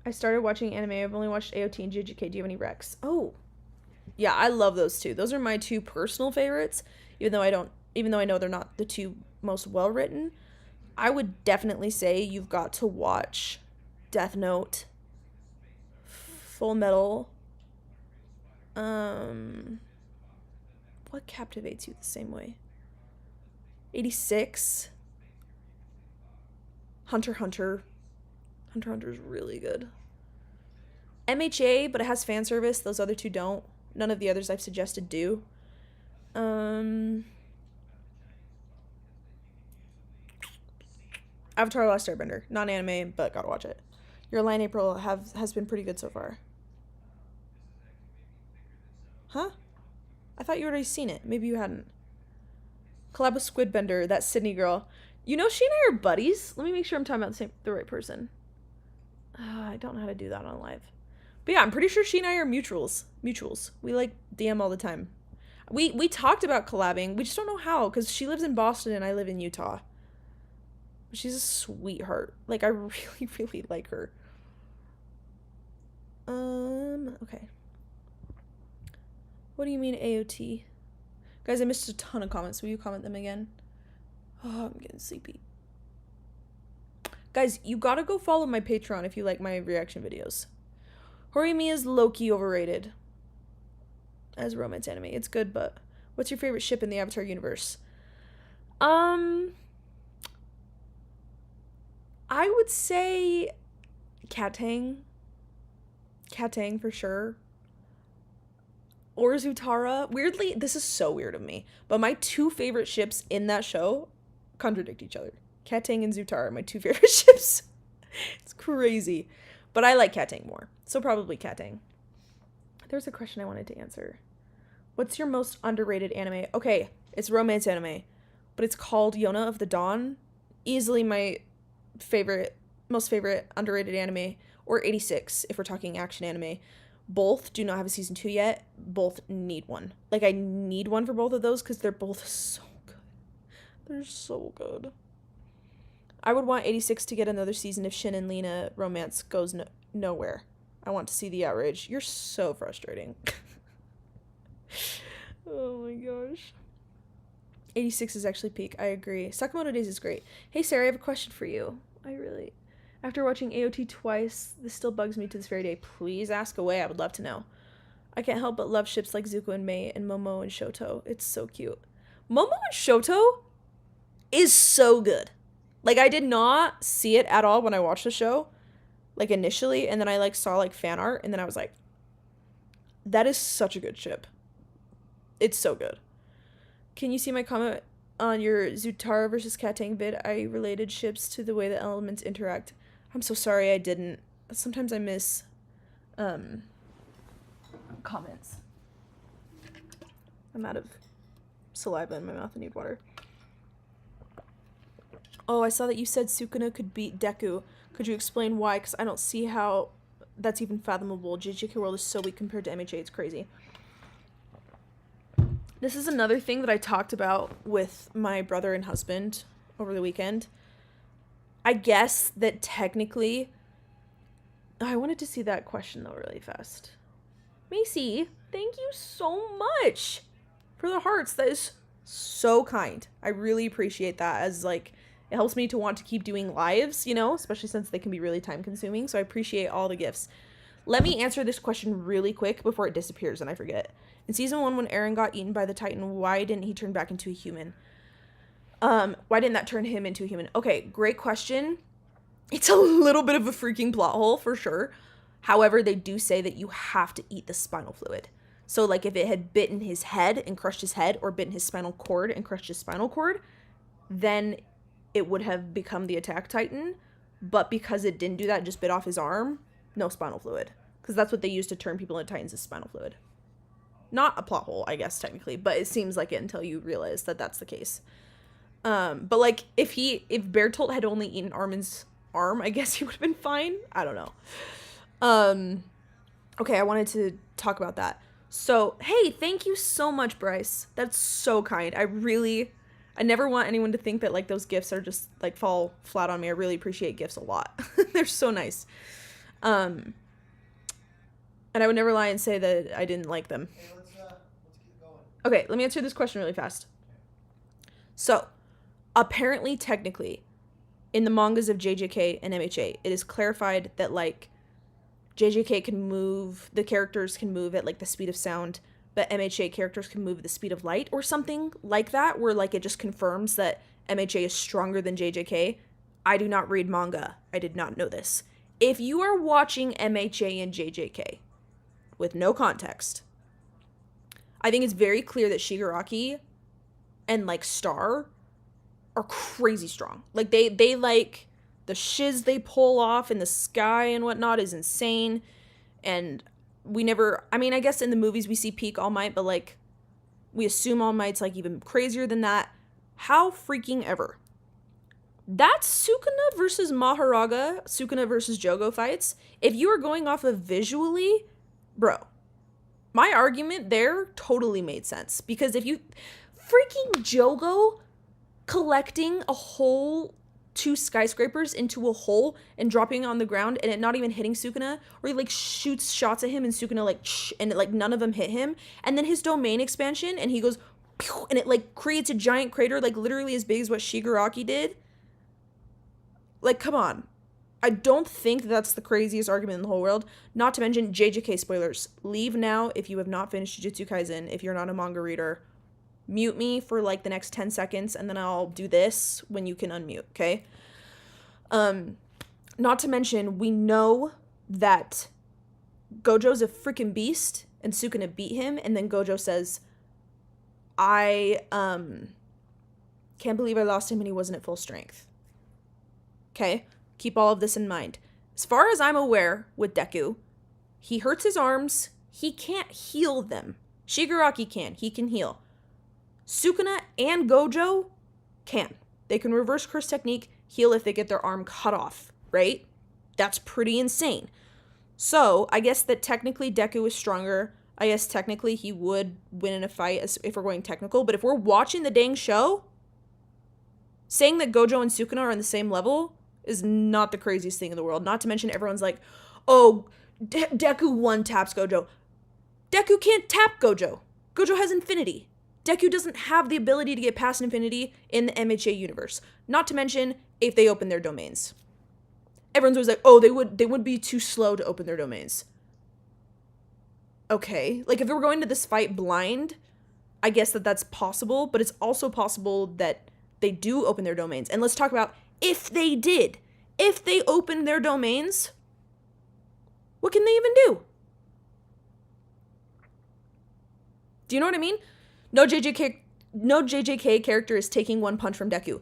I started watching anime. I've only watched AOT and JJK. Do you have any recs? Oh. Yeah, I love those two. Those are my 2 personal favorites. Even though I know they're not the 2 most well written. I would definitely say you've got to watch Death Note, Full Metal, what captivates you the same way? 86. Hunter x Hunter. Hunter x Hunter is really good. MHA, but it has fan service. Those other two don't. None of the others I've suggested do. Avatar: The Last Airbender. Non-anime, but gotta watch it. Your Line April has been pretty good so far. Huh? I thought you already seen it. Maybe you hadn't. Collab with Squidbender, that Sydney girl. You know she and I are buddies? Let me make sure I'm talking about the right person. I don't know how to do that on live. But yeah, I'm pretty sure she and I are mutuals. We like DM all the time. We talked about collabing. We just don't know how, because she lives in Boston and I live in Utah. She's a sweetheart. Like, I really, really like her. Okay. What do you mean AOT? Guys, I missed a ton of comments. Will you comment them again? Oh, I'm getting sleepy. Guys, you gotta go follow my Patreon if you like my reaction videos. Horimiya's low-key overrated as a romance anime. It's good, but what's your favorite ship in the Avatar universe? I would say Katang. Katang for sure. Or Zutara. Weirdly, this is so weird of me, but my two favorite ships in that show contradict each other. Katang and Zutara are my two favorite ships. It's crazy. But I like Katang more. So probably Katang. There's a question I wanted to answer. What's your most underrated anime? Okay, it's romance anime, but it's called Yona of the Dawn. Easily my most favorite underrated anime. Or 86 if we're talking action anime. Both do not have a season 2 yet. Both need one. Like, I need one for both of those because they're both so good. They're so good. I would want 86 to get another season if Shin and Lena romance goes nowhere. I want to see the outrage. You're so frustrating. Oh my gosh. 86 is actually peak. I agree. Sakamoto Days is great. Hey, Sarah, I have a question for you. After watching AOT twice, this still bugs me to this very day. Please ask away. I would love to know. I can't help but love ships like Zuko and Mei and Momo and Shoto. It's so cute. Momo and Shoto is so good. Like, I did not see it at all when I watched the show, like, initially, and then I, like, saw, like, fan art, and then I was like, that is such a good ship. It's so good. Can you see my comment on your Zutara versus Katang vid? I related ships to the way the elements interact. I'm so sorry I didn't. Sometimes I miss comments. I'm out of saliva in my mouth. I need water. Oh, I saw that you said Sukuna could beat Deku. Could you explain why? Because I don't see how that's even fathomable. JJK World is so weak compared to MHA. It's crazy. This is another thing that I talked about with my brother and husband over the weekend. I guess that technically... I wanted to see that question, though, really fast. Macy, thank you so much for the hearts. That is so kind. I really appreciate that, as, like, it helps me to want to keep doing lives, you know, especially since they can be really time-consuming, so I appreciate all the gifts. Let me answer this question really quick before it disappears and I forget. In season 1, when Eren got eaten by the Titan, why didn't he turn back into a human? Why didn't that turn him into a human? Okay, great question. It's a little bit of a freaking plot hole, for sure. However, they do say that you have to eat the spinal fluid. So, like, if it had bitten his head and crushed his head, or bitten his spinal cord and crushed his spinal cord, then it would have become the Attack Titan. But because it didn't do that, just bit off his arm, no spinal fluid. Because that's what they use to turn people into Titans, is spinal fluid. Not a plot hole, I guess, technically, but it seems like it until you realize that that's the case. But, like, if Bertolt had only eaten Armin's arm, I guess he would have been fine. I don't know. Okay, I wanted to talk about that. So, hey, thank you so much, Bryce. That's so kind. I never want anyone to think that, like, those gifts are just, like, fall flat on me. I really appreciate gifts a lot. They're so nice. And I would never lie and say that I didn't like them. Hey, let's keep going. Okay, let me answer this question really fast. So, apparently, technically, in the mangas of JJK and MHA, it is clarified that, like, JJK can move, the characters can move at, like, the speed of sound, but MHA characters can move at the speed of light, or something like that, where, like, it just confirms that MHA is stronger than JJK. I do not read manga. I did not know this. If you are watching MHA and JJK with no context, I think it's very clear that Shigaraki and like Star are crazy strong. Like they like the shiz they pull off in the sky and whatnot is insane. And we never, I mean, I guess in the movies we see peak All Might, but like we assume All Might's like even crazier than that. How freaking ever. That's Sukuna versus Mahoraga, Sukuna versus Jogo fights. If you are going off of visually, bro, my argument there totally made sense. Because if you, freaking Jogo collecting a whole 2 skyscrapers into a hole and dropping on the ground and it not even hitting Sukuna, or he like shoots shots at him and Sukuna like and like none of them hit him, and then his domain expansion and he goes and it like creates a giant crater like literally as big as what Shigaraki did. Like, come on. I don't think that's the craziest argument in the whole world. Not to mention JJK spoilers. Leave now if you have not finished Jujutsu Kaisen, if you're not a manga reader. Mute me for like the next 10 seconds and then I'll do this when you can unmute, okay? Not to mention, we know that Gojo's a freaking beast and Sukuna beat him, and then Gojo says, I can't believe I lost him and he wasn't at full strength. Okay? Keep all of this in mind. As far as I'm aware with Deku, he hurts his arms, he can't heal them. Shigaraki can, he can heal. Sukuna and Gojo can. They can reverse curse technique, heal if they get their arm cut off, right? That's pretty insane. So, I guess that technically Deku is stronger. I guess technically he would win in a fight if we're going technical. But if we're watching the dang show, saying that Gojo and Sukuna are on the same level is not the craziest thing in the world. Not to mention everyone's like, oh, Deku one-taps Gojo. Deku can't tap Gojo. Gojo has infinity. Deku doesn't have the ability to get past infinity in the MHA universe. Not to mention if they open their domains. Everyone's always like, oh, they would be too slow to open their domains. Okay, like if we're going to this fight blind, I guess that's possible, but it's also possible that they do open their domains. And let's talk about if they did. If they opened their domains, what can they even do? Do you know what I mean? No JJK character is taking one punch from Deku.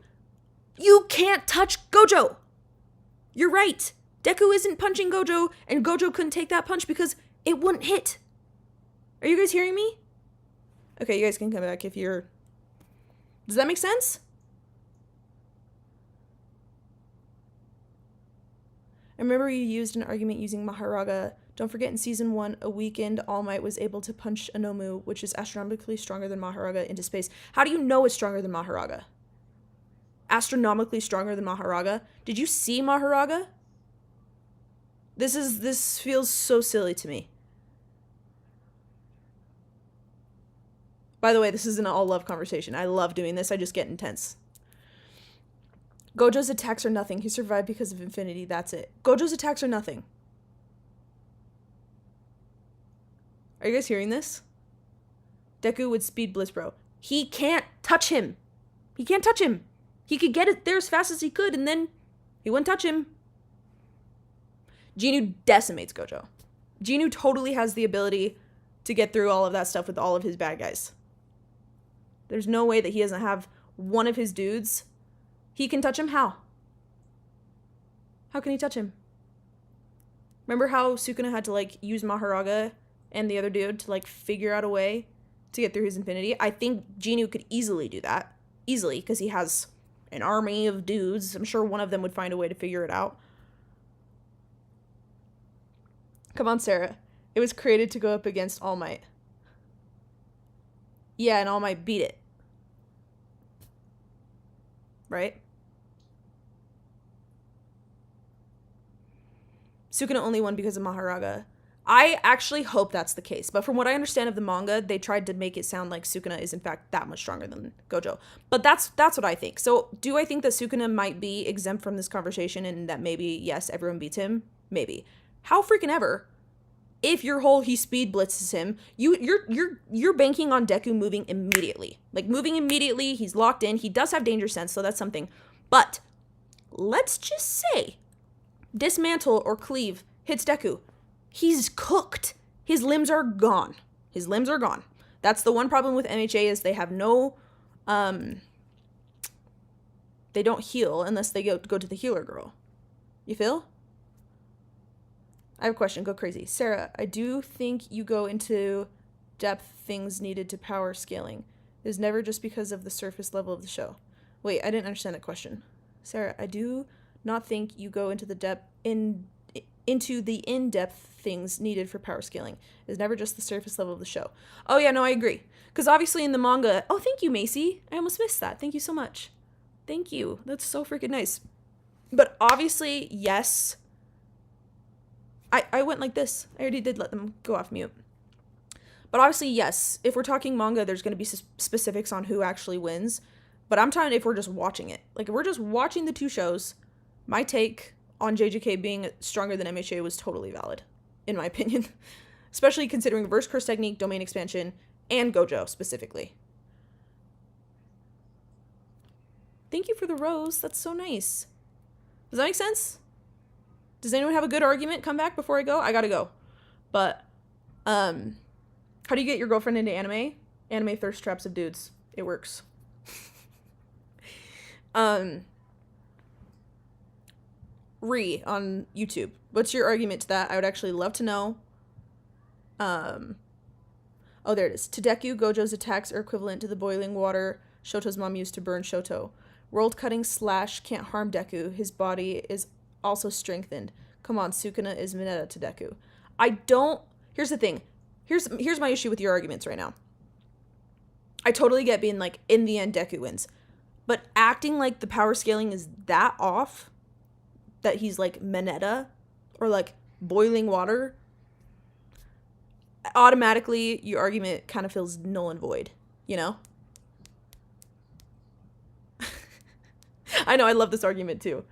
You can't touch Gojo! You're right. Deku isn't punching Gojo, and Gojo couldn't take that punch because it wouldn't hit. Are you guys hearing me? Okay, you guys can come back if you're... Does that make sense? I remember you used an argument using Mahoraga. Don't forget in season 1, a weekend All Might was able to punch Anomu, which is astronomically stronger than Mahoraga, into space. How do you know it's stronger than Mahoraga? Astronomically stronger than Mahoraga? Did you see Mahoraga? This feels so silly to me. By the way, this is an all-love conversation. I love doing this. I just get intense. Gojo's attacks are nothing. He survived because of infinity. That's it. Gojo's attacks are nothing. Are you guys hearing this? Deku would speed Blitz, bro. He can't touch him. He can't touch him. He could get it there as fast as he could, and then he wouldn't touch him. Genu decimates Gojo. Genu totally has the ability to get through all of that stuff with all of his bad guys. There's no way that he doesn't have one of his dudes. He can touch him? How? How can he touch him? Remember how Sukuna had to, like, use Mahoraga and the other dude to, like, figure out a way to get through his infinity? I think Genu could easily do that. Easily, because he has an army of dudes. I'm sure one of them would find a way to figure it out. Come on, Sarah. It was created to go up against All Might. Yeah, and All Might beat it. Right? Sukuna only won because of Mahoraga. I actually hope that's the case. But from what I understand of the manga, they tried to make it sound like Sukuna is in fact that much stronger than Gojo. But that's what I think. So do I think that Sukuna might be exempt from this conversation and that maybe, yes, everyone beats him? Maybe. How freaking ever. If your whole he speed blitzes him, you're banking on Deku moving immediately. Like moving immediately, he's locked in. He does have danger sense, so that's something. But let's just say dismantle or cleave hits Deku. He's cooked. His limbs are gone. His limbs are gone. That's the one problem with MHA is they have no, they don't heal unless they go to the healer girl. You feel? I have a question. Go crazy. Sarah, I do think you go into depth things needed to power scaling. It is never just because of the surface level of the show. Wait, I didn't understand that question. Sarah, I do not think you go into the in-depth things needed for power scaling. It is never just the surface level of the show. Oh yeah, no, I agree. Because obviously in the manga, oh, thank you, Macy. I almost missed that. Thank you so much. Thank you. That's so freaking nice. But obviously, yes. I went like this. I already did let them go off mute. But obviously, yes. If we're talking manga, there's going to be specifics on who actually wins. But I'm talking if we're just watching it. Like, if we're just watching the two shows, my take on JJK being stronger than MHA was totally valid, in my opinion. Especially considering reverse curse technique, domain expansion, and Gojo specifically. Thank you for the rose. That's so nice. Does that make sense? Does anyone have a good argument? Come back before I go. I gotta go. But, how do you get your girlfriend into anime? Anime thirst traps of dudes. It works. Re on YouTube. What's your argument to that? I would actually love to know. Oh, there it is. To Deku, Gojo's attacks are equivalent to the boiling water Shoto's mom used to burn Shoto. World cutting slash can't harm Deku. His body is also strengthened. Come on, Sukuna is Mineta to Deku. I don't... Here's the thing. Here's my issue with your arguments right now. I totally get being like, in the end, Deku wins. But acting like the power scaling is that off, that he's like Mineta, or like boiling water, automatically your argument kind of feels null and void, you know? I know, I love this argument too.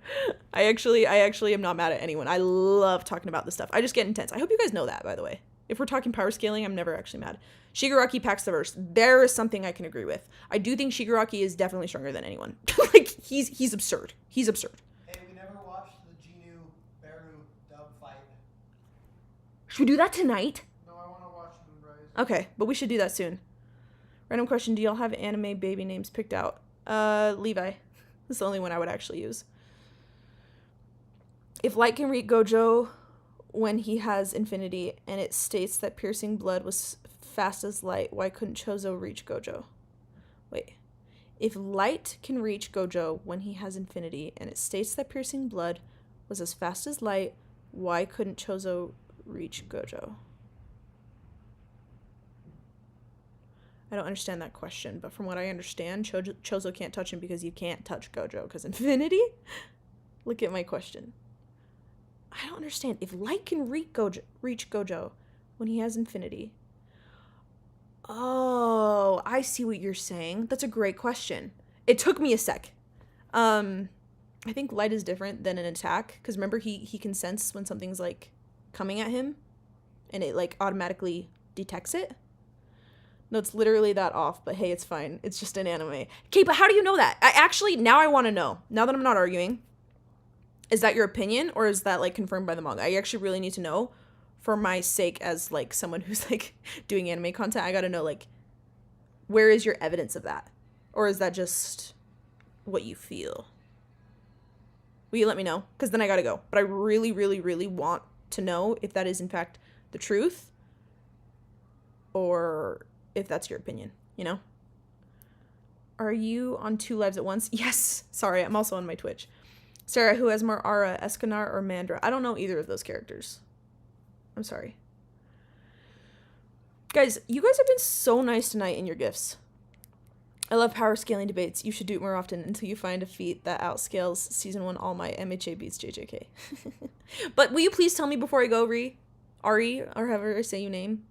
I actually am not mad at anyone. I love talking about this stuff. I just get intense. I hope you guys know that, by the way. If we're talking power scaling, I'm never actually mad. Shigaraki packs the verse. There is something I can agree with. I do think Shigaraki is definitely stronger than anyone. Like, he's absurd. He's absurd. Hey, we never watched the Genu Baru dub fight. Should we do that tonight? No, I want to watch Moonrise. Okay, but we should do that soon. Random question, do y'all have anime baby names picked out? Levi. That's the only one I would actually use. If Light can read Gojo when he has Infinity, and it states that piercing blood was fast as light, why couldn't Chozo reach Gojo? Wait. If Light can reach Gojo when he has Infinity, and it states that piercing blood was as fast as light, why couldn't Chozo reach Gojo? I don't understand that question, but from what I understand, Chozo can't touch him because you can't touch Gojo because Infinity? Look at my question. I don't understand. If Light can reach Gojo when he has Infinity. Oh, I see what you're saying. That's a great question. It took me a sec. I think Light is different than an attack, because remember he can sense when something's like coming at him, and it like automatically detects it. No, it's literally that off, but hey, it's fine. It's just an anime. Okay, but how do you know that? Now I want to know. Now that I'm not arguing, is that your opinion, or is that like confirmed by the manga? I actually really need to know for my sake as like someone who's like doing anime content. I gotta know, like, where is your evidence of that? Or is that just what you feel? Will you let me know? Because then I gotta go. But I really, really, really want to know if that is in fact the truth, or if that's your opinion, you know? Are you on 2 lives at once? Yes. Sorry, I'm also on my Twitch. Sarah, who has more Ara, Escanar, or Mandra? I don't know either of those characters. I'm sorry. Guys, you guys have been so nice tonight in your gifts. I love power scaling debates. You should do it more often until you find a feat that outscales Season 1 All Might. MHA beats JJK. But will you please tell me before I go, Ari, or however I say your name?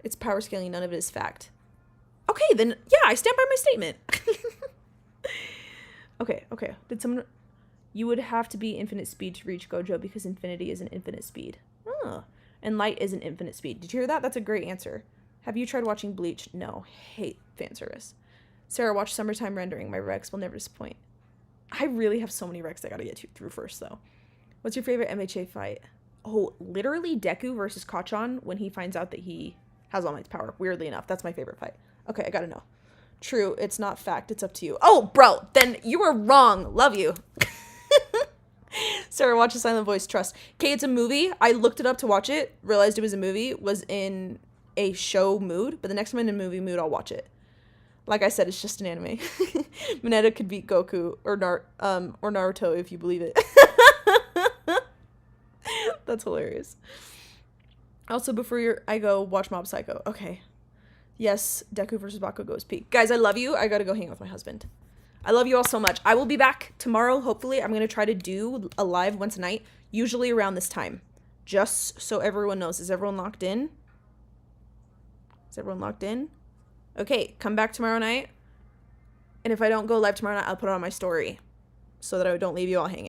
It's power scaling, none of it is fact. Okay, then, yeah, I stand by my statement. Okay. Did someone... You would have to be infinite speed to reach Gojo because Infinity is an infinite speed. Oh. And Light is an infinite speed. Did you hear that? That's a great answer. Have you tried watching Bleach? No. Hate fan service. Sarah, watch Summertime Rendering. My Rex will never disappoint. I really have so many recs I gotta get through first, though. What's your favorite MHA fight? Oh, literally Deku versus Kachan when he finds out that he has All Might's power. Weirdly enough, that's my favorite fight. Okay, I gotta know. True, it's not fact. It's up to you. Oh, bro, then you were wrong. Love you. Sarah, watch A Silent Voice. Trust. Okay, it's a movie. I looked it up to watch it. Realized it was a movie. Was in a show mood. But the next time I'm in a movie mood, I'll watch it. Like I said, it's just an anime. Mineta could beat Goku or Naruto if you believe it. That's hilarious. Also, before I go, watch Mob Psycho. Okay. Yes, Deku versus Bakugo is peak. Guys, I love you. I gotta go hang out with my husband. I love you all so much. I will be back tomorrow, hopefully. I'm gonna try to do a live once a night, usually around this time. Just so everyone knows. Is everyone locked in? Is everyone locked in? Okay, come back tomorrow night. And if I don't go live tomorrow night, I'll put it on my story so that I don't leave you all hanging.